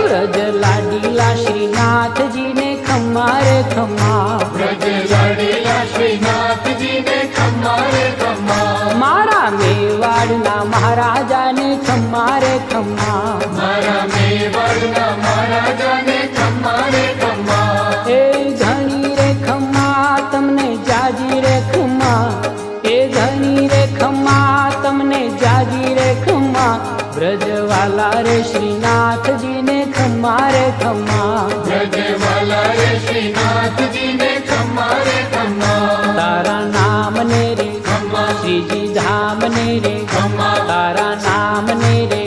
व्रज लाडीला श्रीनाथ जी ने खम्मा रे खम्मा, व्रज लाडीला श्रीनाथ जी ने खम्मा रे खम्मा, मारा मेवाड़ना महाराजा ने खम्मा रे खम्मा, मारा मेवाड़ना महाराजा ने खम्मा रे खम्मा, ए घणी रे खम्मा तमने जाजी रे खम्मा, ए घणी रे खम्मा तमने जाजी रे खम्मा, ब्रजवाला रे श्रीनाथ जी ने खम्मा रे खम्मा, ब्रजवाला रे श्रीनाथ जी ने खम्मा रे खम्मा, तारा नाम ने रे खम्मा, श्रीजी धाम ने रे खम्मा, तारा नाम ने रे